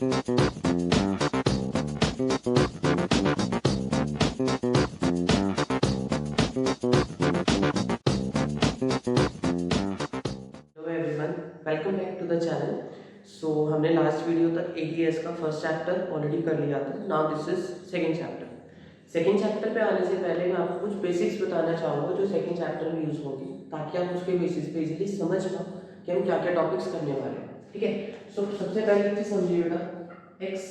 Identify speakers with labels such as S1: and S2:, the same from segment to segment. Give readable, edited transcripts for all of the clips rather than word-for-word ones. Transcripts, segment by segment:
S1: Hello everyone, welcome back to the channel. So हमने last video तक ATS का first chapter already कर लिया था। Now this is second chapter. Second chapter पे आने से पहले मैं आपको कुछ बेसिक्स बताना चाहूँगा जो सेकंड चैप्टर में यूज होंगी, ताकि आप उसके बेसिस पे इजीली समझ पाओ कि हम क्या क्या टॉपिक्स करने वाले हैं। ठीक है, सो सबसे पहले चीज समझिए बेटा, एक्स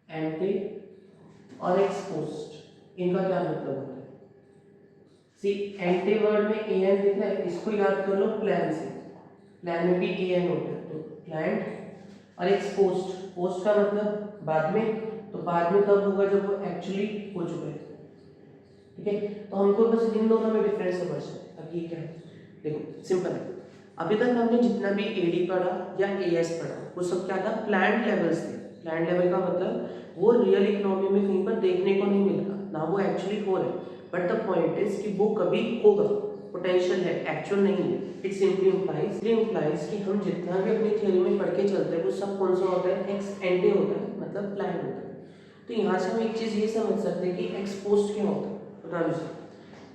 S1: एंटी और एक्स पोस्ट, इनका क्या मतलब होता है। सी, एंटी वर्ड में ए एन दिख रहा है, इसको याद कर लो प्लान से। प्लान में भी ए एन होता है, तो प्लान। और एक पोस्ट, पोस्ट का मतलब बाद में, तो बाद में तब होगा जब वो एक्चुअली हो चुका है। ठीक है, तो हमको बस इन दोनों में डिफरेंस समझना है। अब ये क्या है, देखो सिंपल है। अभी तक हमने जितना भी एडी पढ़ा या एएस पढ़ा, वो सब क्या था, प्लान लेवल्स थे। प्लान लेवल का मतलब वो रियल इकोनॉमी में कहीं पर देखने को नहीं मिलता, ना वो एक्चुअली हो रहा है। बट द पॉइंट इज कि वो कभी होगा, पोटेंशियल है, एक्चुअल नहीं है। इट सिंपली इंप्लाइज कि हम जितना भी अपनी थ्योरी में पढ़ के चलते हैं वो सब कौन सा होता है, एक्स एंटे होता है, मतलब प्लान होता है। तो यहाँ से हम एक चीज ये समझ सकते हैं कि एक्स पोस्ट क्या होता है। बता दो।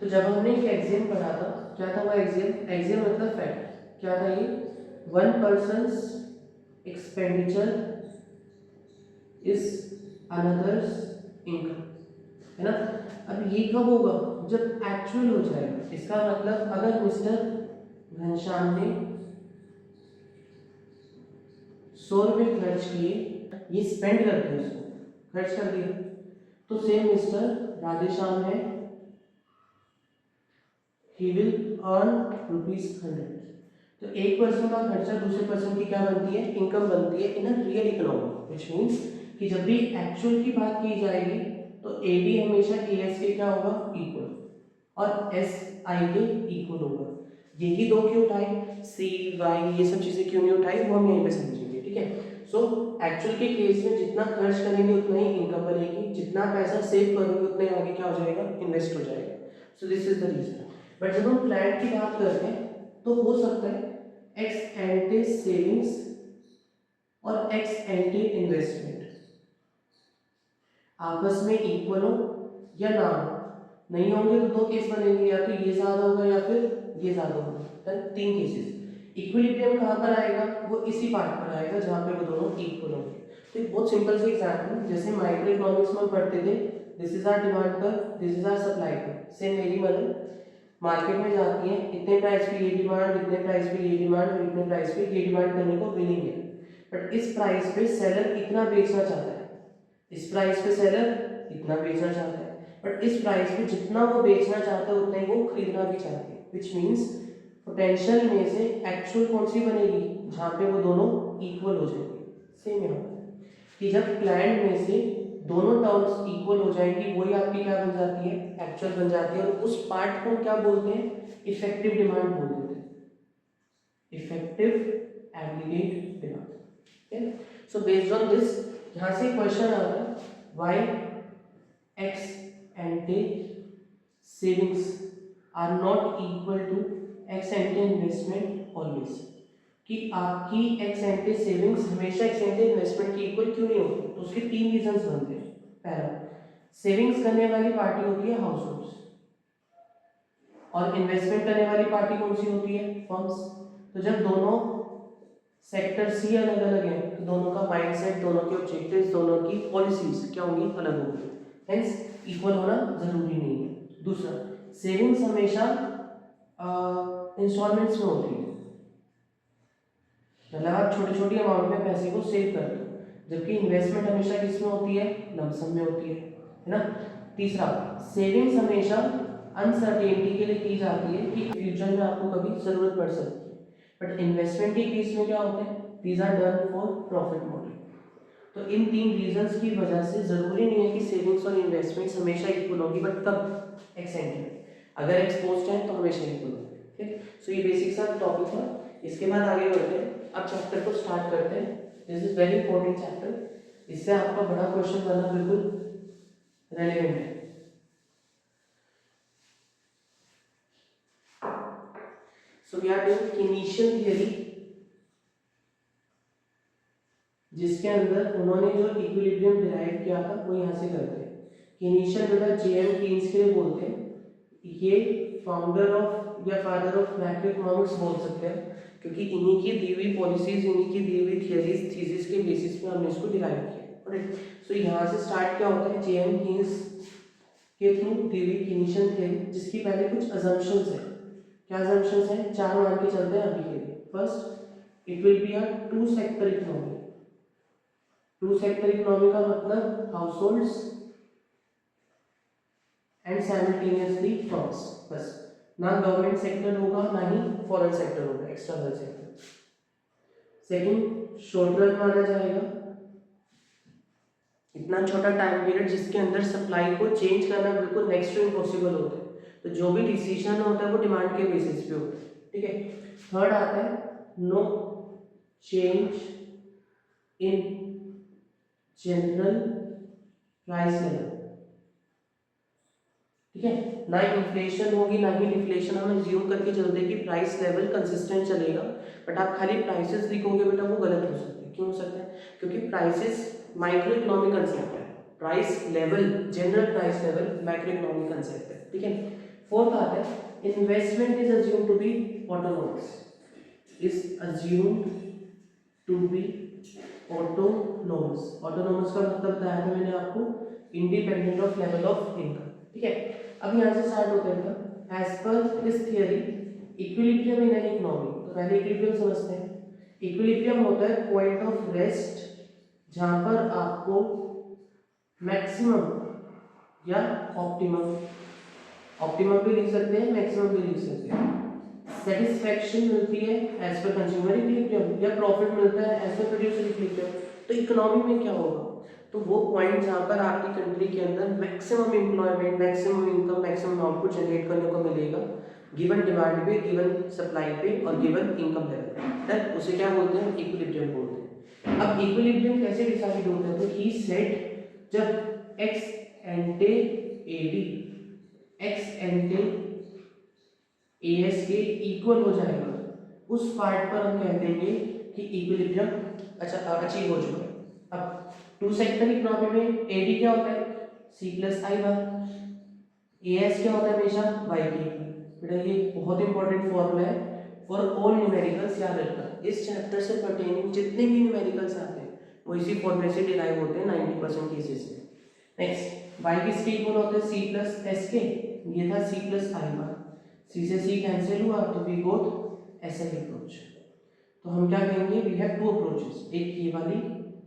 S1: तो जब हमने एक एग्जाम पढ़ा था, क्या था वो एग्जाम, एग्जाम मतलब फैक्ट क्या था ये, one persons expenditure is another's income, है ना। अब ये कब होगा, जब एक्चुअल हो जाएगा। इसका मतलब अगर मिस्टर घनश्याम ने 100 रुपये खर्च किए, ये स्पेंड कर दिया, उसको खर्च कर दिया, तो सेम मिस्टर राधेश्याम है, ही विल अर्न ₹100। तो एक पर्सन का खर्चा दूसरे पर्सन की क्या बनती है, इनकम बनती है in a real economy. Which means कि जब भी एक्चुअल की बात की जाएगी तो ए बी हमेशा ए एस के क्या होगा, इक्वल, और एस आई के इक्वल होगा। यही दो क्यों उठाई, सी वाई ये सब चीजें क्यों नहीं उठाई, वो हम यहीं पे समझेंगे। ठीक है, सो एक्चुअल के केस में जितना खर्च करेंगे उतना ही इनकम बनेगी, जितना पैसा सेव करोगे उतना ही आगे क्या हो जाएगा, इन्वेस्ट हो जाएगा। So this is the reason. But जब हम प्लान की बात करते हैं तो हो सकता है एक्स एंटी सेविंग्स और एक्स एंटी इन्वेस्टमेंट आपस में इक्वल हो या ना हो। नहीं होंगे तो दो केस बनेंगे, या तो ये ज्यादा होगा या फिर ये ज्यादा होगा। देन तीन केसेस। इक्विलिब्रियम कहां पर आएगा, वो इसी पार्ट पर आएगा जहां पे वो दोनों इक्वल होंगे। तो एक बहुत सिंपल सी एग्जांपल, जैसे माइक्रो इकोनॉमिक्स में हम पढ़ते थे, this is our demand curve, this is our supply curve. Same मेरी मदर मार्केट में जाती है, इतने प्राइस पे ये डिमांड, इतने प्राइस पे ये डिमांड और इतने प्राइस पे ये डिमांड करने को विलिंग है। बट इस प्राइस पे सेलर इतना बेचना चाहता है, इस प्राइस पे सेलर इतना बेचना चाहता है, बट इस प्राइस पे जितना वो बेचना चाहता है उतना ही वो खरीदना भी चाहते हैं। व्हिच मींस पोटेंशियल में से एक्चुअल कौन सी बनेगी, जहां पे वो दोनों इक्वल हो जाएंगे। सेम यहाँ पर कि जब प्लान में से दोनों टर्म्स इक्वल हो जाएंगी, वही आपकी क्या बन जाती है, एक्चुअल बन जाती है। और उस पार्ट को क्या बोलते हैं, इफेक्टिव डिमांड बोल देते हैं, इफेक्टिव एग्रीगेट डिमांड। ठीक है, सो बेस्ड ऑन दिस यहां से क्वेश्चन आ रहा है, why ex ante savings are not equal to ex ante investment always, कि आपकी एक्स एंटी सेविंग्स हमेशा एक्स एंटी इन्वेस्टमेंट की इक्वल क्यों नहीं होती। तो उसके तीन रीजंस बनते हैं। पहला, सेविंग्स करने वाली पार्टी होती है हाउस होल्ड्स, और इन्वेस्टमेंट करने वाली पार्टी कौन सी होती है, फर्म्स। तो जब दोनों सेक्टर्स ही अलग अलग हैं तो दोनों का माइंडसेट, दोनों के ऑब्जेक्टिव्स, दोनों की पॉलिसीज क्या होंगी, अलग होंगी। हेंस इक्वल होना जरूरी नहीं है। दूसरा, सेविंग्स हमेशा इंस्टॉलमेंट्स में होती है, मतलब आप छोटी छोटी अमाउंट में पैसे को सेव करते हो, जबकि इन्वेस्टमेंट हमेशा किस में होती है, लमसम में होती है ना। तीसरा, सेविंग्स हमेशा अनसर्टेनिटी के लिए की जाती है कि फ्यूचर में आपको कभी जरूरत पड़ सकती है। बट इन्वेस्टमेंट के केस में क्या होता है, these are done for profit model. तो इन तीन रीजंस की वजह से जरूरी नहीं है कि सेविंग्स और इन्वेस्टमेंट्स हमेशा इक्वल होगी, बट तब एक्सेंट अगर एक्सपोज्ड है तो हमेशा इक्वल होगी। ठीक, सो ये बेसिक सा टॉपिक था। इसके बाद आगे बढ़ते हैं, अब चैप्टर को स्टार्ट करते हैं। This is very important chapter, इससे आपका बड़ा क्वेश्चन बनना बिल्कुल रेलेवेंट है। So we are doing initial theory, जिसके अंदर उन्होंने जो इक्विलिब्रियम डिराइव किया था वो यहाँ से करते हैं। कीनीशियन बेटा जेएम कीन्स के लिए बोलते हैं, ये फाउंडर ऑफ या फादर ऑफ मैक्रो इकोनॉमिक्स बोल सकते हैं, क्योंकि इन्हीं की दी हुई पॉलिसीज, इन्हीं की दी हुई थियरीज, थीसिस के बेसिस पे हमने इसको डिराइव किया। राइट, सो यहाँ से स्टार्ट क्या होता है, जेएम कीन्स के थ्रू दी हुई कीनीशियन थ्योरी, जिसकी पहले कुछ अजम्पशंस है। क्या अजम्पशंस हैं, 4 मान के चलते हैं अभी के लिए। First, it will be a two sector economy. Two sector economy का मतलब हाउसहोल्ड्स एंड साइमल्टेनियसली फर्म्स, बस, ना गवर्नमेंट सेक्टर होगा ना ही फॉरेन सेक्टर होगा, external sector. Second, short run माना जाएगा, इतना छोटा टाइम पीरियड जिसके अंदर सप्लाई को चेंज करना बिल्कुल नेक्स्ट टू इम्पॉसिबल होता है, तो जो भी डिसीजन होता है वो डिमांड के बेसिस पे होता है। ठीक है। थर्ड आता है no change in general price level. ठीक है, ना इन्फ्लेशन होगी ना ही डिफ्लेशन, हम अज्यूम करके चलते हैं कि प्राइस लेवल कंसिस्टेंट चलेगा, बट आप खाली प्राइसेस लिखोगे बेटा वो गलत हो सकता है। क्यों हो सकता है, क्योंकि प्राइसेस माइक्रो इकोनॉमिक कंसेप्ट है, price level general price level microeconomic concept है। ठीक है। फोर्थ आता है investment is assumed to be autonomous, is assumed to be autonomous. Autonomous का मतलब बताया था मैंने आपको, independent of level of income. ठीक है, अब यहाँ से स्टार्ट होते हैं। As per this theory equilibrium in an economy, तो पहले इक्विलिब्रियम समझते हैं। इक्विलिब्रियम होता है पॉइंट ऑफ रेस्ट जहाँ पर आपको मैक्सिमम या ऑप्टिमम, ऑप्टिमम भी लिख सकते हैं, मैक्सिमम भी लिख सकते हैं, सेटिस्फैक्शन मिलती है एज पर कंज्यूमर इक्विलिब्रियम, या प्रॉफिट मिलता है एज पर प्रोड्यूसर इक्विलिब्रियम। तो इकोनॉमी में क्या होगा, तो वो पॉइंट जहाँ पर आपकी कंट्री के अंदर maximum employment, maximum income, maximum output generate करने को मिलेगा गिवन डिमांड पे, गिवन सप्लाई पे और गिवन इनकम लेवल, तब उसे क्या बोलते हैं, इक्विलिब्रियम बोलते हैं। अब इक्विलिब्रियम कैसे डिसाइड होता है, तो ही सेड जब ex ante AD ex ante AS के इक्वल हो जाएगा, उस पार्ट पर हम कह देंगे कि इक्विलिब्रियम अच्छा अचीव हो चुका है। अब टू सेक्टर इकोनॉमी में एडी क्या होता है, सी प्लस आई बार, एएस क्या होता है हमेशा, वाई के इक्वल। बेटा ये बहुत इंपॉर्टेंट फॉर्मूला है फॉर ऑल न्यूमेरिकल्स, याद रखना। इस चैप्टर से पर्टेनिंग जितने भी न्यूमेरिकल्स आते हैं वो इसी फॉर्मूले से डिराइव होते हैं 90% केसेस में। नेक्स्ट, वाई किसके इक्वल होते हैं, सी प्लस एस के, ये था सी प्लस आई बार, सी से सी कैंसिल हुआ तो we got S L approach. तो हम क्या कहेंगे, वी हैव टू अप्रोचेस, एक ये वाली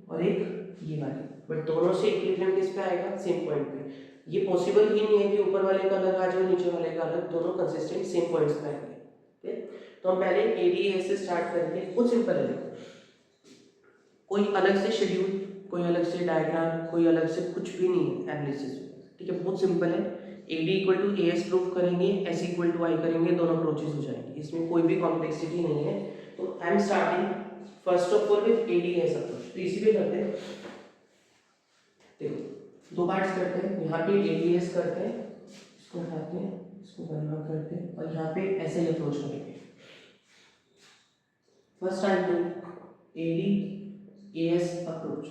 S1: और एक ये वाली, बट दोनों से इक्विलिब्रियम किस पे आएगा, सेम पॉइंट पे। ये पॉसिबल ही नहीं है कि ऊपर वाले का अलग आ जाए नीचे वाले का अलग, दोनों कंसिस्टेंट सेम पॉइंट्स पे आएंगे। ठीक, तो हम पहले एडीएस से स्टार्ट करेंगे, कुछ सिंपल है, कोई अलग से शेड्यूल, कोई अलग से डायग्राम, कोई अलग से कुछ भी नहीं है एनालिसिस। ठीक है, बहुत सिंपल है। AD equal to AS proof करेंगे, S इक्वल टू I करेंगे, दोनों अप्रोचेस हो जाएंगे, इसमें कोई भी कॉम्प्लेक्सिटी नहीं है। तो I am starting first of all with ADS approach, तो इसी पे करते हैं। देखो दो पार्ट्स करते हैं, यहाँ पे ADS करते हैं, इसको हटाते हैं, इसको बनवा करते हैं, और यहाँ पे ऐसे अप्रोच करेंगे। फर्स्ट टाइम ADAS अप्रोच,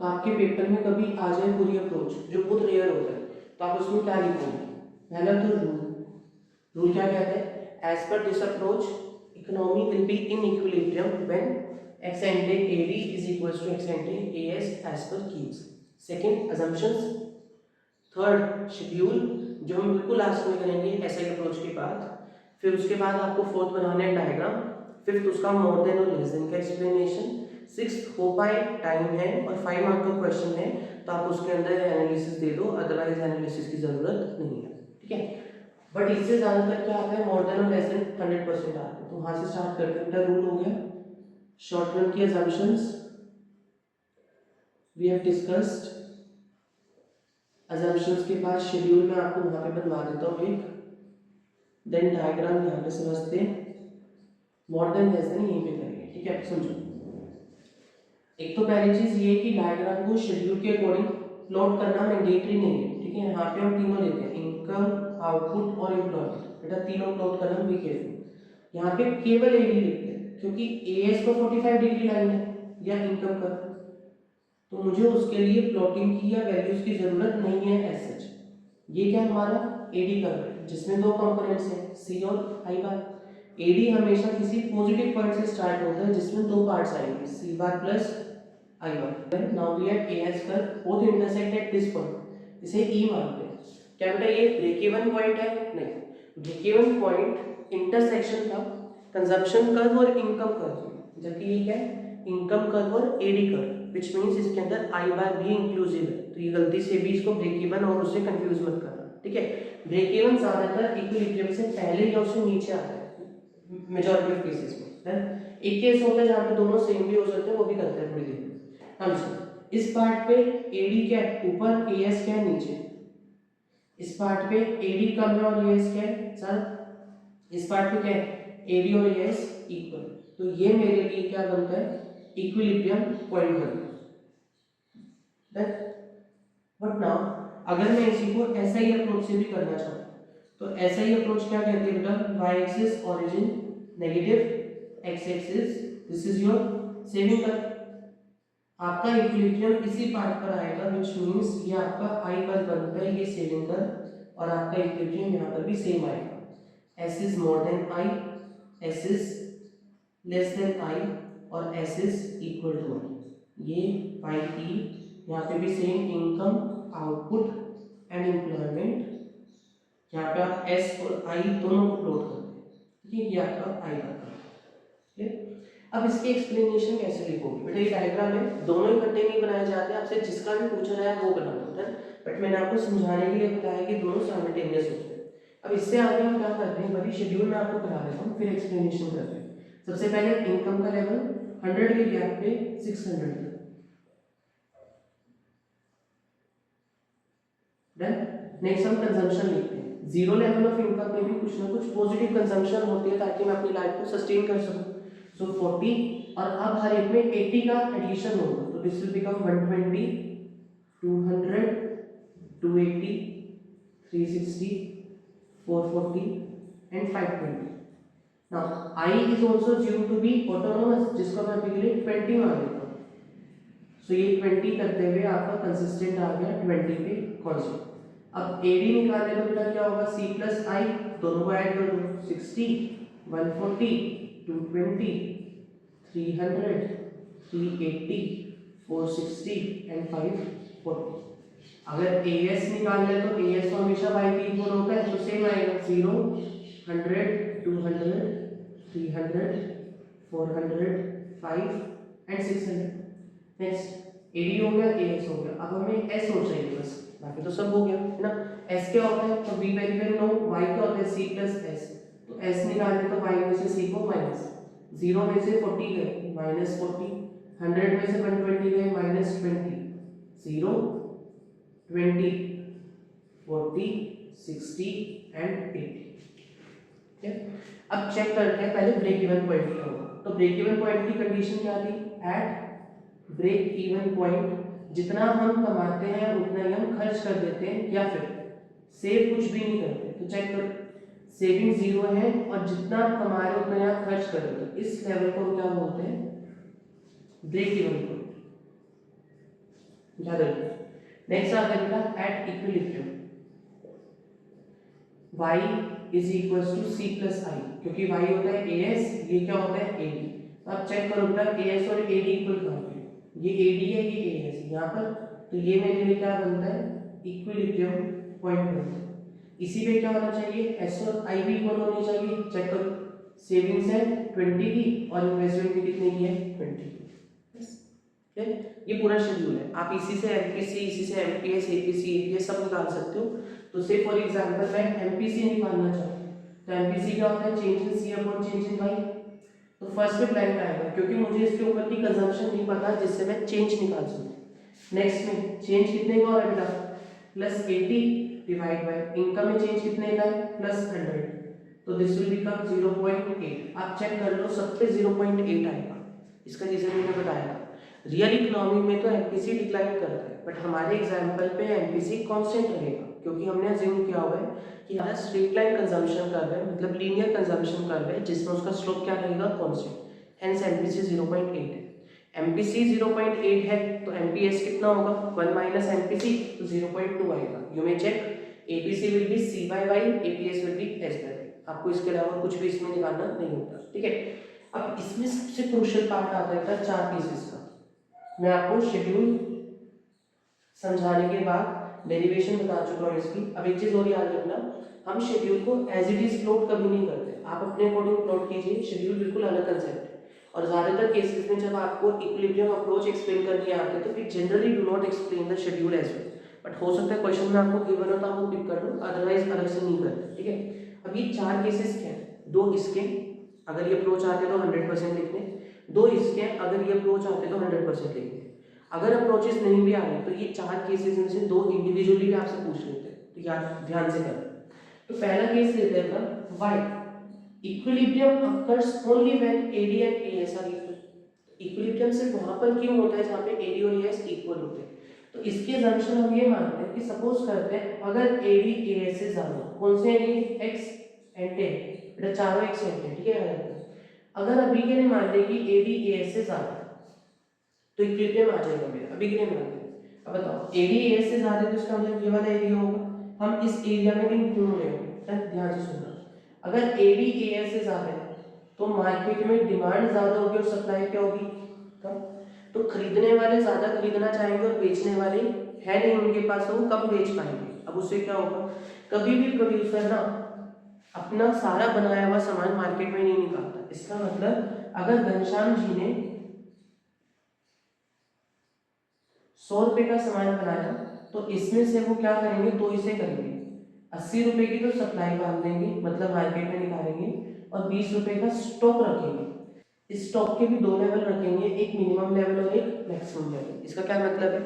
S1: तो आपके पेपर में कभी आ जाए पूरी अप्रोच, जो बहुत रेयर होता है, तो आप उसमें क्या लिखोगे, पहला तो रूल क्या कहते हैं, as per this approach economy will be in equilibrium when ex ante AD is equals to ex ante AS as per Keynes. Second, assumptions. Third, schedule, जो हम बिल्कुल लास्ट में करेंगे ऐसे अप्रोच के बाद। फिर उसके बाद आपको फोर्थ बनाना है डायग्राम। फिफ्थ उसका मोर देन और लेस देन का एक्सप्लेनेशन। सिक्स्थ हो पाए टाइम है और 5 मार्क का क्वेश्चन है तो आप उसके अंदर एनालिसिस दे दो, अदरवाइज एनालिसिस की जरूरत नहीं है। ठीक है, बट इससे ज्यादातर क्या आता है, मोर देन और लेस देन 100% आता है। तो वहां से स्टार्ट करते हैं। रूल हो गया, शॉर्ट रन की assumptions we have discussed. Assumptions के बाद शेड्यूल में आपको वहां पे बनवा देता हूँ एक, देन डायग्राम यहाँ पे समझते हैं, मोर देन लेस देन यहीं पे करेंगे। ठीक है, समझो। एक तो पहली चीज ये कि डायग्राम को शेड्यूल के अकॉर्डिंग प्लॉट करना मैंडेटरी नहीं है। ठीक है, यहाँ पे हम तीनों लेते हैं, इनकम, आउटपुट और एम्प्लॉयमेंट, बेटा तीनों प्लॉट करना भी केयरफुल। यहाँ पे केवल एडी लिखते हैं क्योंकि एएस को 45 डिग्री लाइन है या इनकम का, तो मुझे उसके लिए प्लॉटिंग की या वैल्यूज की जरूरत नहीं है एज सच। ये क्या हमारा एडी कर्व है जिसमें दो कंपोनेंट्स हैं सी और आई बार। एडी हमेशा किसी पॉजिटिव पॉइंट से स्टार्ट होता है जिसमें दो पार्ट्स आएंगे C bar plus I bar. Now we have a S curve both intersect at this point, इसे ई मानते हैं। क्या बेटा ये ब्रेक इवन पॉइंट है? नहीं, ब्रेक इवन पॉइंट इंटरसेक्शन था कंजम्पशन कर्व और इनकम कर्व, जबकि ये क्या है इनकम कर्व और एडी कर्व, व्हिच मींस इसके अंदर आई बार भी इंक्लूसिव है। तो ये गलती से भी इसको ब्रेक इवन और उससे कंफ्यूज मत करना, ठीक है। ब्रेक इवन ज्यादातर इक्विलिब्रियम से पहले या उससे नीचे आता है मेजॉरिटी ऑफ केसेस में। एक केस होता है जहाँ पे दोनों सेम भी हो सकते हैं, वो भी करते हैं थोड़ी देर में। अब देखो इस पार्ट पे एडी क्या है ऊपर, एएस क्या है नीचे। इस पार्ट पे एडी कम है और एएस क्या है सर, इस पार्ट पे क्या है एडी और एएस इक्वल। तो ये मेरे लिए क्या बनता है इक्विलिब्रियम पॉइंट बनता है। बट नाउ अगर मैं इसी को ऐसा ही अप्रोच से भी करना चाहूँ तो ऐसा ही अप्रोच क्या कहते हैं बेटा, Y axis origin negative, X axis this is your saving curve. आपका इक्विलिब्रियम इसी पार्ट पर आएगा व्हिच मींस ये आपका आई पर बनता है, ये सेविंग कर्व, और आपका इक्विलिब्रियम यहाँ पर भी सेम आएगा। S is more than I, S is less than I और S is equal to I. ये वाई ई यहाँ पे भी same income output and employment, यहाँ पे आप एस और आई दोनों को प्लॉट करते हैं, ठीक है। ये आपका आई का कर्व। अब इसकी एक्सप्लेनेशन कैसे लिखोगे बेटा, ये डायग्राम है, दोनों इकट्ठे नहीं बनाए जाते, आपसे जिसका भी पूछा जाए वो बना दो, बट मैंने आपको समझाने के लिए बताया कि दोनों साइमल्टेनियस होते हैं। अब इससे आगे हम क्या करते हैं बड़ी शेड्यूल में आपको करा देता हूँ, फिर एक्सप्लेनेशन करते हैं। सबसे पहले इनकम का लेवल 100 के गैप पे 600 तक, डन। नेक्स्ट हम कंजम्पशन लिखते हैं। जीरो लेवल ऑफ इनकम में भी कुछ ना कुछ पॉजिटिव कंजम्पशन होती है ताकि मैं अपनी लाइफ को सस्टेन कर सकूं। सो 40 और अब हर एक में 80 का एडिशन होगा, तो this will become 120, 200, 280, 360, 440 and 520। Now I is also assumed to be autonomous, जिसको मैं अभी के लिए 20 मान लेता हूँ। सो ये 20 करते हुए आपका कंसिस्टेंट आ गया 20 पे कांस्टेंट। अब AD निकालने तो बेटा क्या होगा C प्लस आई, दोनों को ऐड कर दो 60, 140, 220, 300, 380, 460 एंड 540। अगर AS निकाल ले तो AS तो हमेशा y के इक्वल होता है, तो सेम आएगा 0, 100, 200, 300, 400, 5 एंड 600। नेक्स्ट AD हो गया, AS हो गया, अब हमें S और चाहिए बस, बाकी तो सब हो गया है ना। S क्या होता है तो be very well know, y क्या होता है C प्लस S, तो S निकालने तो y में से C को माइनस, 0 में से 40 गए माइनस 40, 100 में से 120 गए माइनस 20, 0, 20, 40, 60 एंड 80। ठीक है, अब चेक करते हैं पहले ब्रेक इवन पॉइंट क्या होगा। तो ब्रेक इवन पॉइंट की कंडीशन क्या थी, एट ब्रेक इवन पॉइंट जितना हम कमाते हैं उतना ही हम खर्च कर देते हैं या फिर सेव कुछ भी नहीं करते। तो चेक करो, सेविंग 0 है और जितना आप कमा रहे हो उतना ही आप खर्च कर रहे हो, इस लेवल को क्या बोलते हैं ब्रेक इवन पॉइंट, याद रखिए। नेक्स्ट आता है बेटा at equilibrium, y is equals to c plus I, क्योंकि y होता है as, ये क्या होता है ad। तो आप चेक करो बेटा as और ad इक्वल कहाँ पे, ये ad है ये as यहाँ पर, तो ये मेरे लिए क्या बनता है इक्विलिब्रियम पॉइंट बनता है। इसी पे क्या होना चाहिए s और i भी इक्वल होनी चाहिए। चेक करो, सेविंग्स है 20 की और इन्वेस्टमेंट भी कितने की है 20 की। ये पूरा शेड्यूल है, आप इसी से एमपीसी, इसी से एमपीएस, एपीसी, एपीएस सब निकाल सकते हो। तो से फॉर एग्जांपल मैं एमपीसी निकालना चाहूँ तो एमपीसी क्या होता है change in C upon change in Y. तो फर्स्ट पे ब्लैंक आएगा क्योंकि मुझे इसके ऊपर की कंजम्पशन नहीं पता जिससे मैं चेंज निकाल सकूँ। नेक्स्ट में चेंज कितने का हो रहा है बेटा प्लस 80 डिवाइड बाय इनकम में चेंज कितने का है प्लस 100, तो दिस विल बिकम 0.8। आप चेक कर लो सब पे 0.8 आएगा। इसका रीजन मैंने बताया था, रियल इकोनॉमी में तो एमपीसी डिक्लाइन करता है बट हमारे एग्जांपल पे एमपीसी कांस्टेंट रहेगा क्योंकि हमने अज्यूम किया हुआ है कि हमारा स्ट्रेट लाइन कंजम्पशन कर्व है, मतलब लीनियर कंजम्पशन कर्व है जिसमें उसका स्लोप क्या रहेगा कांस्टेंट, हेंस एमपीसी 0.8 है। MPC 0.8 है तो MPS कितना होगा 1 माइनस MPC तो 0.2 आएगा। You may check APC will be C by Y, APS will be S by Y। आपको इसके अलावा कुछ भी इसमें निकालना नहीं होता, ठीक है। अब इसमें सबसे क्रूशियल पार्ट आता है 4 केसेस का। मैं आपको शेड्यूल समझाने के बाद डेरिवेशन बता चुका हूँ इसकी। अब एक चीज और याद रखना, हम शेड्यूल को एज इट इज प्लॉट कभी नहीं करते, आप अपने अकॉर्डिंग प्लॉट कीजिए। शेड्यूल बिल्कुल अलग कंसेप्ट है और ज्यादातर केसेस में जब आपको इक्विलिब्रियम अप्रोच एक्सप्लेन करनी आती है तो we generally do not explain the schedule as well, but हो सकता है क्वेश्चन में आपको गिवन हो तो आप वो पिक कर लो, अदरवाइज अलग से नहीं करते, ठीक है। अब ये 4 केसेस क्या है, 2 इसके अगर ये अप्रोच आते तो 100% लिखने, 2 इसके अगर ये अप्रोच आते तो 100% लिखने। अगर अप्रोचेस नहीं भी आ रहे तो ये 4 केसेस में से 2 इंडिविजुअली भी आपसे पूछ लेते हैं, तो याद ध्यान से करना। तो पहला केस लेते हैं अपन why equilibrium occurs only when AD and AS are equal. Equilibrium सिर्फ वहां पर क्यों होता है जहां पे AD और AS इक्वल होते हैं। तो इसके असम्पशन हम ये मानते हैं कि सपोज करते हैं अगर AD AS से ज्यादा, कौन से AD X एंड A, बेटा चारों X एंड A, ठीक है। अगर अभी के लिए मान लें कि AD AS से ज्यादा तो इक्विलिब्रियम आ जाएगा मेरा, अभी के लिए मान लें। अब बताओ AD AS से ज्यादा तो इसका मतलब ये वाला एरिया होगा, हम इस एरिया में इंक्लूड होंगे। ध्यान से सुनना, अगर AD AS से ज्यादा है तो मार्केट में डिमांड ज्यादा होगी और सप्लाई क्या होगी कम। तो खरीदने वाले ज्यादा खरीदना चाहेंगे और बेचने वाले है नहीं उनके पास, वो कम बेच पाएंगे। अब उससे क्या होगा, कभी भी प्रोड्यूसर ना अपना सारा बनाया हुआ सामान मार्केट में नहीं निकालता। इसका मतलब अगर घनश्याम जी ने 100 रुपए का सामान बनाया तो इसमें से वो क्या करेंगे, 2 हिस्से करेंगे। 80 रुपए की तो सप्लाई बांध देंगे, मतलब मार्केट में निकालेंगे, और 20 रुपए का स्टॉक रखेंगे। इस स्टॉक के भी 2 लेवल रखेंगे, एक मिनिमम लेवल और एक मैक्सिमम लेवल। इसका क्या मतलब है,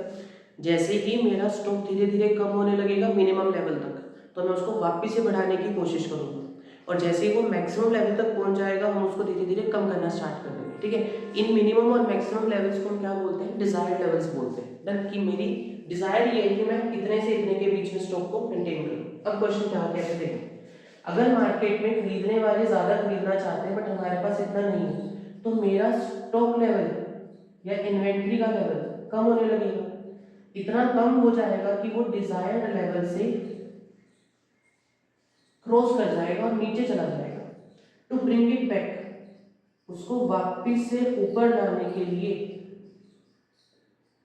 S1: जैसे ही मेरा स्टॉक धीरे धीरे कम होने लगेगा मिनिमम लेवल तक, तो मैं उसको वापस से बढ़ाने की कोशिश करूंगा, और जैसे ही वो मैक्सिमम लेवल तक पहुंच जाएगा हम उसको धीरे धीरे कम करना स्टार्ट कर देंगे, ठीक है। इन मिनिमम और मैक्सिमम लेवल्स को हम क्या बोलते हैं, डिजायर्ड लेवल्स बोलते हैं। डन, कि मेरी डिजायर ये है कि मैं इतने से इतने के बीच में स्टॉक को मेंटेन करूं। अब क्वेश्चन क्या आता है, देखो अगर मार्केट में खरीदने वाले ज्यादा खरीदना चाहते हैं बट हमारे पास इतना नहीं है, तो मेरा स्टॉक लेवल या इन्वेंट्री का लेवल कम होने लगेगा। इतना कम हो जाएगा कि वो डिजायर्ड लेवल से क्रॉस कर जाएगा और नीचे चला जाएगा। टू ब्रिंग इट बैक, उसको वापस से ऊपर लाने के लिए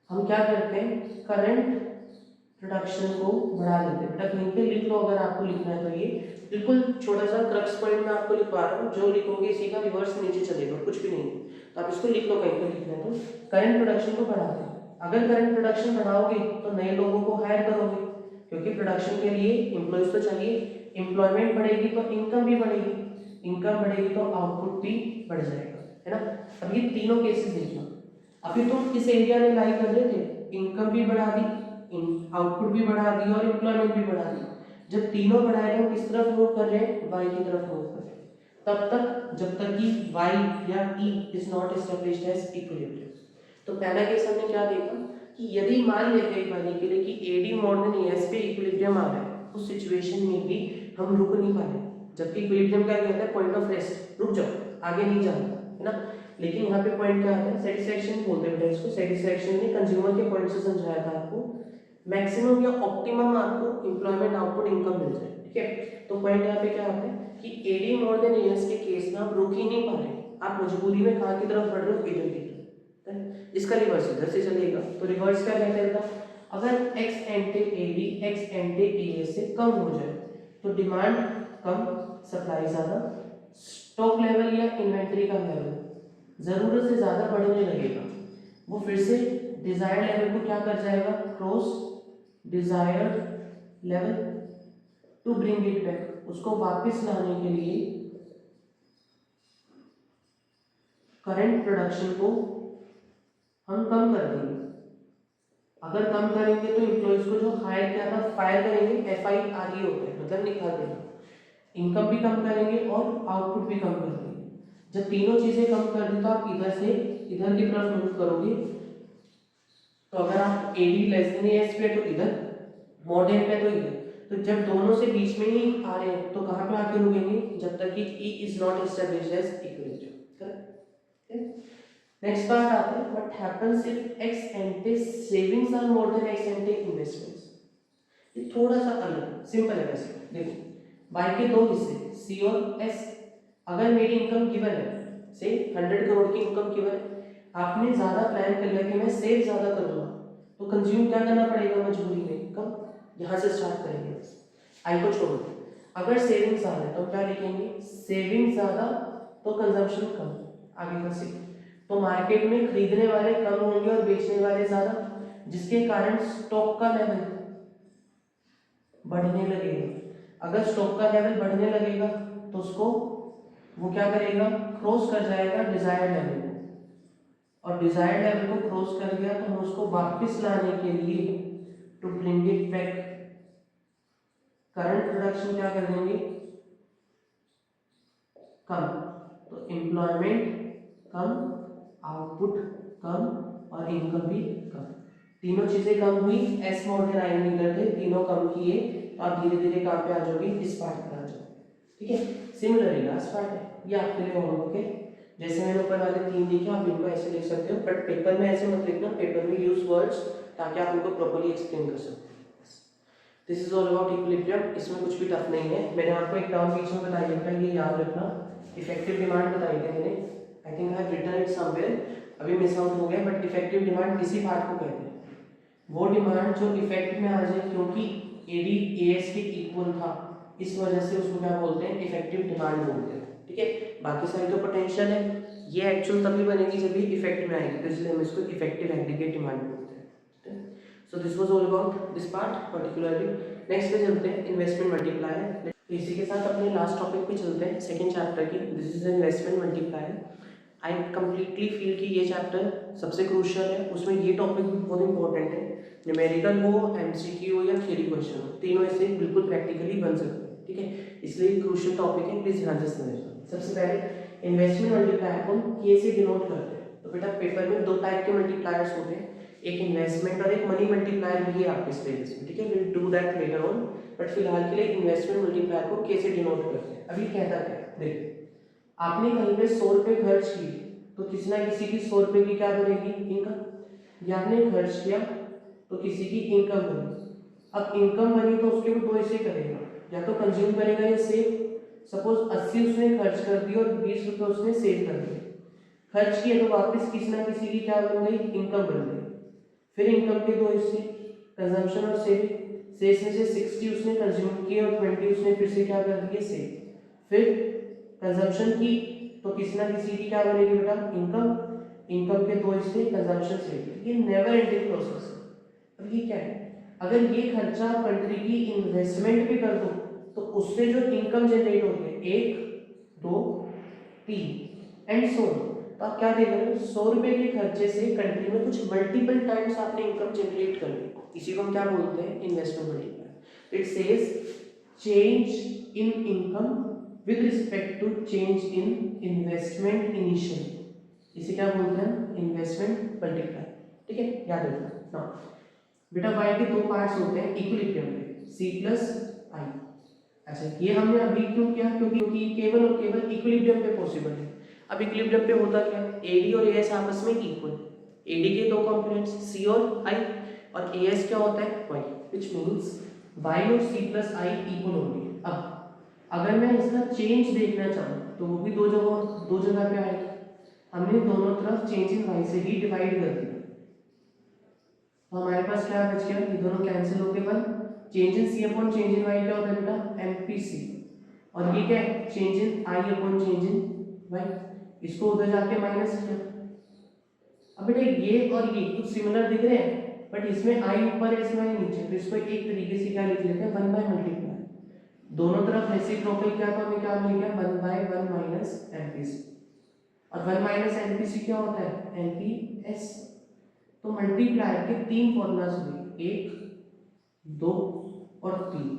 S1: हम क्या करते हैं, करंट प्रोडक्शन को बढ़ा देते हैं। बेटा कहीं पे लिख लो अगर आपको लिखना है तो, ये बिल्कुल छोटा सा क्रक्स पॉइंट में आपको लिखवा रहा हूँ, जो लिखोगे इसी का रिवर्स नीचे चलेगा, कुछ भी नहीं। तो आप इसको लिख लो कहीं पे लिखना है तो, करंट प्रोडक्शन को बढ़ाते हैं। अगर करंट प्रोडक्शन बढ़ाओगे तो नए लोगों को हायर करोगे, क्योंकि प्रोडक्शन के लिए एम्प्लॉयज तो चाहिए। एम्प्लॉयमेंट बढ़ेगी तो इनकम भी बढ़ेगी, इनकम बढ़ेगी तो आउटपुट भी बढ़ जाएगा, है ना। अब ये तीनों केसेस देखना, अभी तुम किस एरिया में लाई कर रहे थे, इनकम भी बढ़ा दी, आउटपुट भी बढ़ा दी और एम्प्लॉयमेंट भी बढ़ा दी। जब तीनों बढ़ा रहे हो किस तरफ मूव कर रहे हैं, वाई की तरफ मूव कर रहे हैं, तब तक जब तक कि वाई या E is not established as equilibrium. तो पहला केस हमने क्या देखा कि यदि मान लेते हैं एक बार के लिए कि एडी मोर देन एएस पे इक्विलिब्रियम आ रहा है, उस सिचुएशन में भी हम रुक नहीं पा रहे, जबकि इक्विलिब्रियम क्या कहता है, पॉइंट ऑफ रेस्ट, रुक जाओ आगे नहीं जाना, है ना। लेकिन यहाँ पे पॉइंट क्या आता है, सेटिस्फैक्शन बोलते हैं इसको। सेटिस्फैक्शन ने कंज्यूमर के पॉइंट से समझाया था आपको, मैक्सिमम या ऑप्टिमम आपको एम्प्लॉयमेंट आउटपुट इनकम मिल जाए, ठीक है। तो पॉइंट यहाँ पे क्या आता है कि एडी मोर देन एएस के केस में आप रुक ही नहीं पा रहे, आप मजबूरी में कहाँ की तरफ बढ़ रहे हो, इधर की तरफ। इसका रिवर्स इधर से चलेगा, तो रिवर्स क्या कहता है, अगर ex ante AD ex ante AS से कम हो जाए तो डिमांड कम सप्लाई ज्यादा, स्टॉक लेवल या इन्वेंटरी का लेवल जरूरत से ज्यादा बढ़ने लगेगा, वो फिर से डिजायर्ड लेवल को क्या कर जाएगा, cross desired level. To bring it back, उसको वापस लाने के लिए करंट प्रोडक्शन को हम कम कर देंगे। अगर कम करेंगे तो एम्प्लॉइज को जो हायर किया था फायर करेंगे, FIRE होता है मतलब निकाल देंगे, इनकम भी कम करेंगे और आउटपुट भी कम कर देंगे। जब तीनों चीजें कम कर दी तो आप इधर से इधर की तरफ मूव करोगे, तो अगर आप AD लेस देन AS पे तो इधर, मोर देन पे तो इधर, तो जब दोनों से बीच में ही आ रहे हैं तो कहाँ पे आके रुकेंगे, जब तक कि E is not established as equilibrium, correct. Next part आते हैं, what happens if ex ante savings are more than ex ante investments. ये थोड़ा सा अलग सिंपल है वैसे। देखो y के दो हिस्से c और s, अगर मेरी इनकम गिवन है से 100 करोड़ की इनकम गिवन है, आपने ज्यादा प्लान कर लिया कि मैं सेव ज्यादा करूंगा, तो कंज्यूम क्या करना पड़ेगा मजबूरी में, कम। यहाँ से स्टार्ट करेंगे बस, आई को छोड़ो। अगर सेविंग ज्यादा है तो क्या लिखेंगे, सेविंग ज्यादा तो कंजम्पशन कम, आगे का सी। तो मार्केट में खरीदने वाले कम होंगे और बेचने वाले ज्यादा, जिसके कारण स्टॉक का लेवल बढ़ने लगेगा। अगर स्टॉक का लेवल बढ़ने लगेगा तो उसको वो क्या करेगा, क्रॉस कर जाएगा डिजायर्ड लेवल को, और डिजायर्ड लेवल को क्रॉस कर गया तो हम उसको वापस लाने के लिए to bring it back current production क्या कर देंगे, कम। तो एम्प्लॉयमेंट कम, आउटपुट कम और इनकम भी कम, तीनों चीजें कम हुई। एस मोर देन आई नहीं करते, तीनों कम किए तो आप धीरे धीरे कहाँ पे आ जाओगे, इस पार्ट पर आ जाओ। ठीक है, सिमिलरली लास्ट पार्ट है ये आपके लिए होमवर्क है। जैसे मैंने ऊपर वाले तीन लिखे आप इनको ऐसे लिख सकते हो, बट पेपर में ऐसे मत लिखना, पेपर में यूज वर्ड्स ताकि आप उनको प्रॉपर्ली एक्सप्लेन कर सको। This is all about equilibrium, इसमें कुछ भी टफ नहीं है। मैंने आपको एक टर्म बीच में बताई था, ये याद रखना, इफेक्टिव डिमांड बताई थी मैंने, I think I have written it somewhere, अभी मिस आउट हो गया, बट इफेक्टिव डिमांड इसी पार्ट को कहते हैं, वो डिमांड जो इफेक्ट में आ जाए क्योंकि एडी एएस के इक्वल था, इस वजह से उसको क्या बोलते हैं, इफेक्टिव डिमांड बोलते हैं। ठीक है, बाकी सारी तो पोटेंशियल है, ये एक्चुअल तभी बनेगी जब ये इफेक्ट में आएगी, तो इसलिए हम इसको इफेक्टिव एग्रीगेट डिमांड बोलते हैं। So this was all about this part particularly. Next पे चलते हैं इन्वेस्टमेंट मल्टीप्लायर। इसी के साथ अपने लास्ट टॉपिक पे चलते हैं, सेकंड चैप्टर की, this is investment multiplier. I completely feel कि ये चैप्टर सबसे क्रूशियल है, उसमें ये टॉपिक भी बहुत इंपॉर्टेंट है, न्यूमेरिकल हो, एमसीक्यू हो या थ्योरी क्वेश्चन हो, तीनों इससे बिल्कुल प्रैक्टिकली बन सकते हैं। ठीक है, इसलिए क्रूशियल टॉपिक है, प्लीज ध्यान से समझना। सबसे पहले इन्वेस्टमेंट मल्टीप्लायर को के से डिनोट करते हैं, तो बेटा पेपर में दो टाइप के मल्टीप्लायर्स होते हैं, एक इन्वेस्टमेंट और एक मनी मल्टीप्लायर भी है आपके सिलेबस में। ठीक है, will do that later on, but फिलहाल के लिए इन्वेस्टमेंट मल्टीप्लायर को के से डिनोट करते हैं। अभी कहता क्या है, देखिए आपने कहीं पे 100 रुपए खर्च किए तो किसी ना किसी की 100 रुपए की क्या बनेगी, इनकम, या आपने खर्च किया तो किसी की इनकम बनी। अब इनकम बनी तो उसके वो दो हिस्से करेगा, या तो कंज्यूम करेगा या सेव। सपोज 80 उसने खर्च कर दिया और 20 रुपए उसने सेव कर दिए, खर्च किए तो वापस किसी ना किसी की क्या बन गई, इनकम बन गई। फिर इनकम के दो हिस्से, कंजम्पशन और सेविंग, शेष में से 60 उसने कंज्यूम किए और 20 उसने फिर से क्या कर दिए, सेव। फिर कंजम्पशन की तो किसी ना किसी की क्या बनेगी बेटा, इनकम, इनकम के दो हिस्से, कंजम्पशन सेविंग, ये नेवर एंडिंग प्रोसेस है। अब ये क्या है, अगर ये खर्चा कंट्री की इन्वेस्टमेंट भी कर दो तो उससे जो इनकम जनरेट होती है 1 2 3 एंड सो ऑन, तो आप क्या देख रहे हो, 100 रुपए के खर्चे से कंट्री में कुछ मल्टीपल टाइम्स आपने इनकम जनरेट कर ली, इसी को हम क्या बोलते हैं, investment multiplier. It says change in income with respect to change in investment initially, इसे क्या बोलते हैं, इन्वेस्टमेंट मल्टीप्लायर। ठीक है, याद रखना। नाउ बेटा y के दो पार्ट्स होते हैं इक्विलिब्रियम में, c प्लस i। अच्छा, ये हमने अभी क्यों किया, क्योंकि केवल और केवल इक्विलिब्रियम पे पॉसिबल है। अब इक्विलिब्रियम पे होता क्या है, AD और AS आपस में इक्वल, AD के दो कंपोनेंट्स C और I, और AS क्या होता है, Y, व्हिच मींस Y और C प्लस I इक्वल होंगे। अब अगर मैं इसका चेंज देखना चाहूँ तो वो भी दो जगह पे आएगा, हमने दोनों तरफ चेंज इन Y से ही डिवाइड कर दिया, तो हमारे पास क्या बच गया, ये दोनों कैंसिल हो गए, बन change in C upon change in Y क्या होता है बेटा, MPC, और ये क्या है, change in I upon change in Y, इसको उधर जाके माइनस किया। अब बेटा ये और ये कुछ सिमिलर दिख रहे हैं, बट इसमें I ऊपर है इसमें I नीचे, तो इसको एक तरीके से क्या लिख लेते हैं, 1 बाय मल्टीप्लाई, दोनों तरफ रेसिप्रोकल क्या, तो हमें क्या मिल गया, 1 बाय 1 माइनस MPC, और 1 माइनस MPC क्या होता है, MPS। तो मल्टीप्लायर के तीन फॉर्मूलास हुए, 1 2 और 3,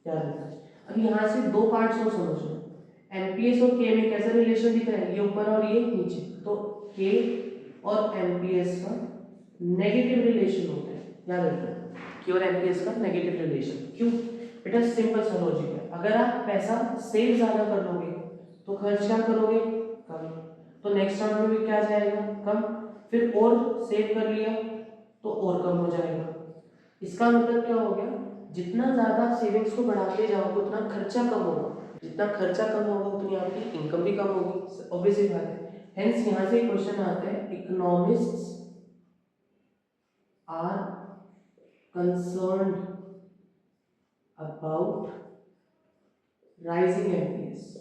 S1: याद रखना। अब यहाँ से दो पार्ट्स को समझो, एमपीएस और के में कैसा रिलेशन दिख रहा है, ये ऊपर और ये नीचे, तो के और एमपीएस का नेगेटिव रिलेशन होता है, याद रखना, के और एमपीएस का नेगेटिव रिलेशन। क्यों बेटा, सिंपल सा लॉजिक है, अगर आप पैसा सेव ज्यादा कर लोगे तो खर्च क्या करोगे, कम, तो नेक्स्ट राउंड में भी क्या जाएगा, कम। फिर और सेव कर लिया तो और कम हो जाएगा। इसका मतलब क्या हो गया, जितना ज्यादा आप सेविंग्स को बढ़ाते जाओगे उतना खर्चा कम होगा, जितना खर्चा कम होगा उतनी आपकी इनकम भी कम होगी, ऑब्वियस सी बात है। हेंस यहाँ से क्वेश्चन आता है, economists are concerned about rising MPS.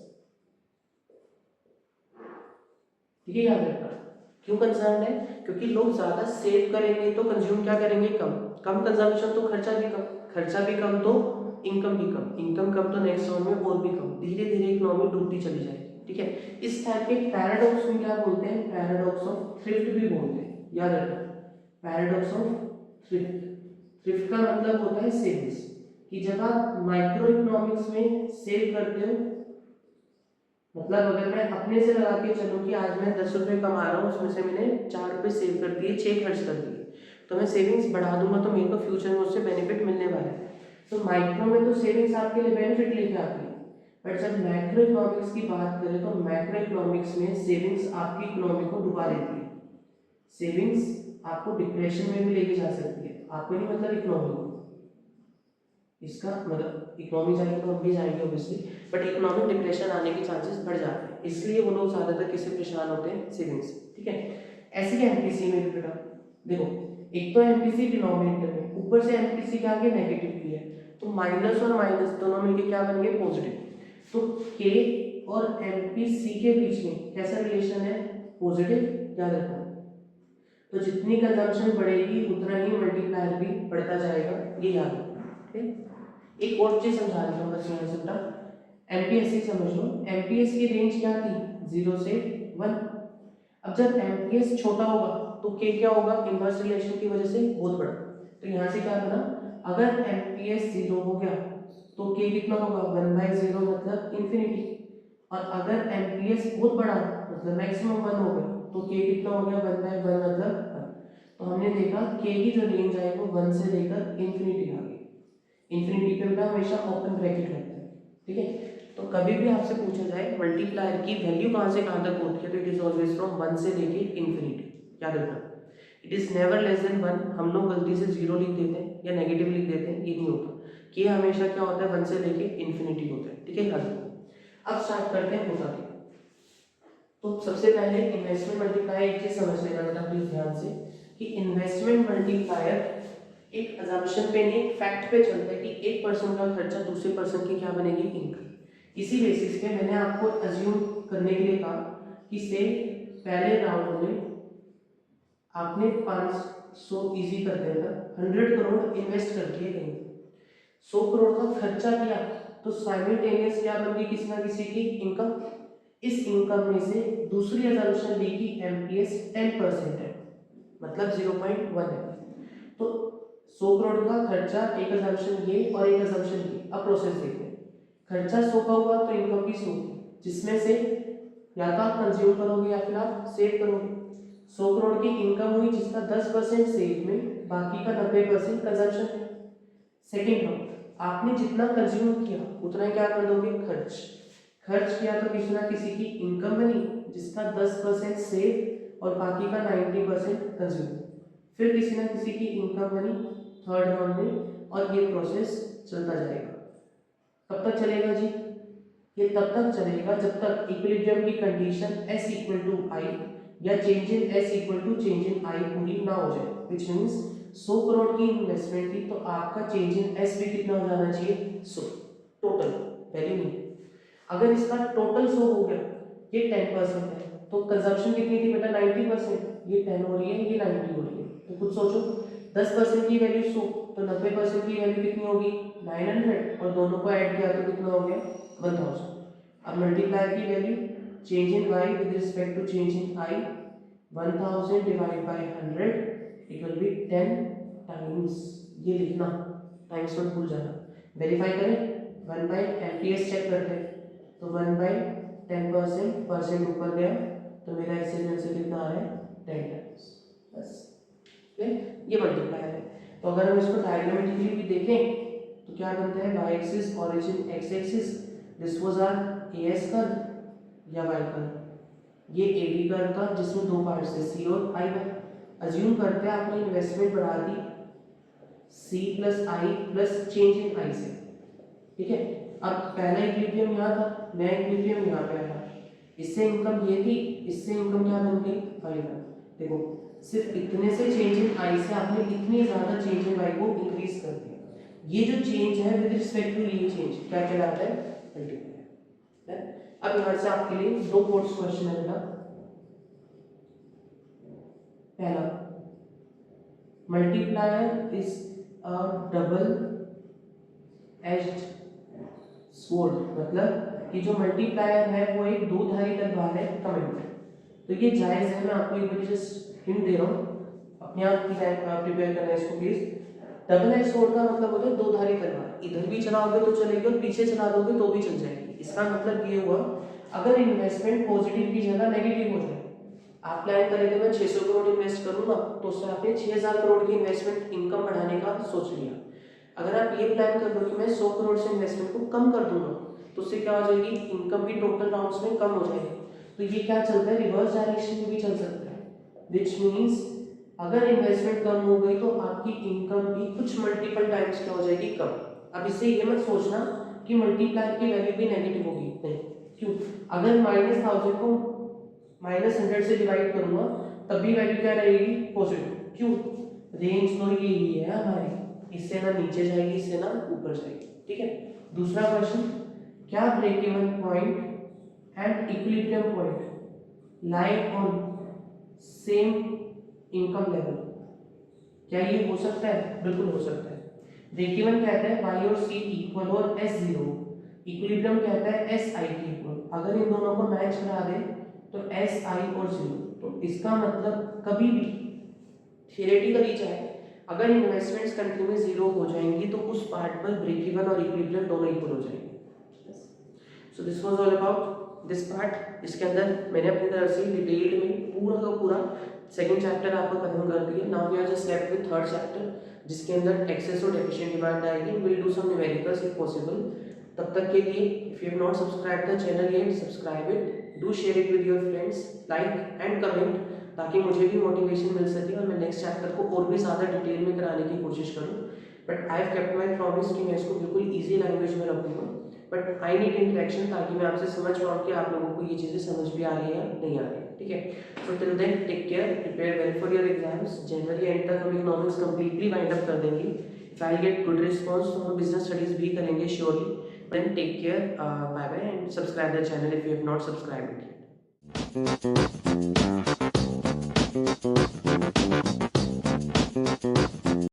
S1: ठीक है, याद रखना। क्यों कंसर्न है, क्योंकि लोग ज्यादा सेव करेंगे तो कंज्यूम क्या करेंगे, कम। कम कंजम्पशन तो खर्चा भी कम, खर्चा भी कम तो इनकम भी कम, इनकम कम तो नेक्स्ट राउंड में और भी कम, धीरे धीरे इकोनॉमी डूबती चली जाएगी। ठीक है, इस टाइप के पैराडॉक्स में क्या बोलते हैं, पैराडॉक्स ऑफ थ्रिफ्ट भी बोलते हैं, याद रखना। पैराडॉक्स ऑफ थ्रिफ्ट, थ्रिफ्ट का मतलब होता है सेविंग्स, कि जब आप माइक्रो इकोनॉमिक्स में सेव करते हो, मतलब अगर मैं अपने से लगा के चलूं कि आज मैं 10 रुपये कमा रहा हूँ, उसमें से मैंने 4 रुपये सेव कर दिए, 6 खर्च कर दिए, तो मैं सेविंग्स बढ़ा दूंगा तो मेरे को फ्यूचर में उससे बेनिफिट मिलने वाला है। तो माइक्रो में तो सेविंग्स आपके लिए बेनिफिट लेके आती है, बट जब मैक्रो इकोनॉमिक्स की बात करें तो मैक्रो इकोनॉमिक्स में सेविंग्स आपकी इकोनॉमी को डुबा देती है। सेविंग्स आपको डिप्रेशन में भी लेके जा सकती है, आपको नहीं मतलब इकोनॉमी को। इसका मतलब इकोनॉमी जाएगी तो हम भी जाएंगे ऑब्वियसली, बट इकोनॉमिक डिप्रेशन आने के चांसेस बढ़ जाते हैं, इसलिए वो लोग ज्यादातर किससे परेशान होते हैं, सेविंग्स। ठीक है, ऐसे ही एमपीसी में भी बेटा देखो, एक तो एमपीसी डिनोमिनेटर में, ऊपर से एमपीसी के आगे नेगेटिव भी है, तो माइनस और माइनस दोनों मिलके क्या बन गए, पॉजिटिव। तो के और एमपीसी के बीच में कैसा रिलेशन है, पॉजिटिव, याद रखना। तो जितनी कंजम्पशन बढ़ेगी उतना ही मल्टीप्लायर भी बढ़ता जाएगा, ये याद रखना। ठीक है, एक और चीज समझा देता हूँ बस यहाँ से बेटा, एमपीएस समझ लो, एमपीएस की रेंज क्या थी, 0 से 1। अब जब एमपीएस छोटा होगा तो के क्या होगा, इनवर्स रिलेशन की वजह से बहुत बड़ा, तो यहाँ से क्या बना, अगर एमपीएस 0 हो गया तो के कितना होगा, 1/0 मतलब इंफिनिटी, और अगर एमपीएस बहुत बड़ा मतलब मैक्सिमम 1 हो गया तो के कितना हो गया, 1/1 मतलब 1। तो हमने देखा के की जो रेंज है वो 1 से लेकर इंफिनिटी आ गई। इंफिनिटी पे बेटा हमेशा ओपन ब्रैकेट लगता है। ठीक है, तो कभी भी आपसे पूछा जाए मल्टीप्लायर की वैल्यू कहाँ से कहाँ तक होती है, तो इट इज ऑलवेज फ्रॉम 1 से लेके इंफिनिटी, याद रखना। It is never less than 1। हम लोग गलती से 0 लिख देते हैं या नेगेटिव लिख देते हैं, ये नहीं होता, कि हमेशा क्या होता है, 1 से लेके इंफिनिटी होता है। ठीक है, याद रखना। अब स्टार्ट करते हैं होता क्या। तो सबसे पहले इन्वेस्टमेंट मल्टीप्लायर एक चीज समझ लेना बेटा प्लीज ध्यान से, कि इन्वेस्टमेंट मल्टीप्लायर एक अजम्पशन पे नहीं, एक फैक्ट पे चलता है कि एक पर्सन का खर्चा दूसरे पर्सन की क्या बनेगी, इनकम। इसी बेसिस पे मैंने आपको अज्यूम करने के लिए कहा कि से पहले राउंड में आपने 500 इजी कर दिया था, 100 करोड़ इन्वेस्ट कर दिए कहीं, 100 करोड़ का खर्चा किया, तो साइमल्टेनियस क्या बन गई, किसी ना किसी की इनकम। इस इनकम में से दूसरी अजम्पशन ली कि एमपीएस 10% है, मतलब 0.1 है। तो 100 करोड़ का खर्चा, एक अजम्पशन ये और एक अजम्पशन ये। अब प्रोसेस देखते हैं, खर्चा 100 का हुआ तो इनकम भी 100, जिसमें से या तो आप कंज्यूम करोगे या फिर आप सेव करोगे। 100 करोड़ की इनकम हुई जिसका 10% सेव में, बाकी का 90% कंजम्पशन है। सेकेंड राउंड, आपने जितना कंज्यूम किया उतना क्या कर दोगे, खर्च। खर्च किया तो किसी ना किसी की इनकम बनी जिसका 10% सेव और बाकी का 90% कंज्यूम, फिर किसी ना किसी की इनकम बनी थर्ड राउंड में, और ये प्रोसेस चलता जाएगा। कब तक चलेगा जी, ये तब तक चलेगा जब तक इक्विलिब्रियम की condition s equal to I या change in s equal to change in I पूरी ना हो जाए, विच मींस 100 करोड़ की इन्वेस्टमेंट थी तो आपका चेंज इन s भी कितना हो जाना चाहिए, 100 टोटल वैल्यू नहीं। अगर इसका टोटल 100 हो गया, ये 10% है, तो कंजम्पशन कितनी थी बेटा, 90%, ये 10 हो रही है, ये 90 हो रही है, तो खुद सोचो 10% की वैल्यू 100, तो 90% की वैल्यू कितनी होगी, 900, और दोनों को ऐड किया तो कितना हो गया, 1000। अब मल्टीप्लायर की value change in y with respect to change in i, 1000 divide by 100 it will be 10 times, ये लिखना, टाइम्स मत भूल जाना। वेरीफाई करें, 1 बाय एमपीएस चेक करते हैं, तो 1 बाय 10%, परसेंट ऊपर गया तो मेरा इससे कितना आ रहा है, 10 टाइम्स, बस ये मल्टीप्लायर है। तो अगर हम इसको ट्रायगोनोमेट्रिकली भी देखें तो क्या बनता है, y axis origin x axis, this was our as curve या y कर्व, ये ए बी कर्व का जिसमें दो पार्ट्स है सी और आई है। अज्यूम करते हैं आपने इन्वेस्टमेंट बढ़ा दी C plus I plus change in I से, ठीक है। अब पहला इक्विलिब्रियम यहाँ था, नया इक्विलिब्रियम यहाँ पे आया, इससे इनकम ये थी, इससे इनकम क्या बन गई फाइव। देखो सिर्फ इतने से चेंज इन आई से आपने इतनी ज्यादा चेंज इन वाई को इंक्रीज कर दिया। ये जो चेंज है विद रिस्पेक्ट टू ये चेंज क्या कहलाता है, मल्टीप्लाई। अब यहाँ से आपके लिए दो कोर्स क्वेश्चन है बेटा। पहला, multiplier is a double edged sword, मतलब कि जो मल्टीप्लायर है वो एक दो धारी तलवार है, कमेंट। तो ये जायज है, मैं आपको एक बार जस्ट हिंट दे रहा हूँ, अपने आप प्रिपेयर करना है इसको प्लीज। डबल एज स्वॉर्ड का मतलब होता है दो धारी तलवार, इधर भी चलाओगे तो चलेगी और पीछे चला दोगे तो भी चल जाएगी। इसका मतलब ये हुआ अगर इन्वेस्टमेंट पॉजिटिव की जगह नेगेटिव हो जाए, आप प्लान करें कि मैं 600 करोड़ इन्वेस्ट करूंगा तो उससे आपने 6000 करोड़ की इन्वेस्टमेंट इनकम बढ़ाने का सोच लिया। अगर आप ये प्लान कर लो कि मैं 100 करोड़ से इन्वेस्टमेंट को कम कर दूंगा तो उससे क्या हो जाएगी, इनकम भी टोटल राउंड्स में कम हो जाएगी। तो ये क्या चलता है, रिवर्स डायरेक्शन में भी चल सकता है, विच मीन्स अगर इन्वेस्टमेंट कम हो गई तो आपकी इनकम भी कुछ मल्टीपल टाइम्स क्या हो जाएगी, कम। अब इससे ये मत सोचना कि मल्टीप्लाई की वैल्यू भी नेगेटिव होगी, नहीं। क्यों, अगर -1000 को -100 से डिवाइड करूंगा तब भी वैल्यू क्या रहेगी, पॉजिटिव। क्यों, रेंज तो यही है हमारी, इससे ना नीचे जाएगी इससे ना ऊपर जाएगी, ठीक है। दूसरा क्वेश्चन, क्या break even point and equilibrium point lie on same income level, क्या ये हो सकता है, बिल्कुल हो सकता है। ब्रेक इवन कहता है y और c इक्वल और s 0, इक्विलिब्रियम कहता है s i के इक्वल। अगर इन दोनों को मैच करा दे तो s i और 0, तो इसका मतलब कभी भी थियोरेटिकली चाहे अगर इन्वेस्टमेंट्स कंट्री में 0 हो जाएंगी तो उस पार्ट पर ब्रेक इवन और इक्विलिब्रियम दोनों इक्वल हो जाएंगे। So this was all about this part. इसके अंदर मैंने अपनी तरफ से डिटेल्ड में पूरा का पूरा सेकंड चैप्टर आपको खत्म कर दिया। Now we are just left with third chapter जिसके अंदर एक्सेस और डेफिशिएंट डिमांड आएगी। Will do some numericals if possible. तब तक के लिए if you have not subscribe the channel yet, subscribe it, do share it with your friends, like and comment, ताकि मुझे भी मोटिवेशन मिल सके और मैं नेक्स्ट चैप्टर को और भी ज़्यादा डिटेल में कराने की कोशिश करूँ। But I have kept my promise कि मैं इसको बिल्कुल ईजी लैंग्वेज में रखूँगा, बट आई नीड इंटरेक्शन ताकि मैं आपसे समझ पाऊँ कि आप लोगों को ये चीज़ें समझ भी आ रही है या नहीं आ रही है, ठीक है। So till then take care, prepare well for your exams. जनवरी एंड तक हम इकोनॉमिक्स कंप्लीटली वाइंड अप कर देंगे। If I get good response तो हम बिजनेस स्टडीज भी करेंगे surely. Then take care, bye bye and subscribe the channel if you have not subscribed it.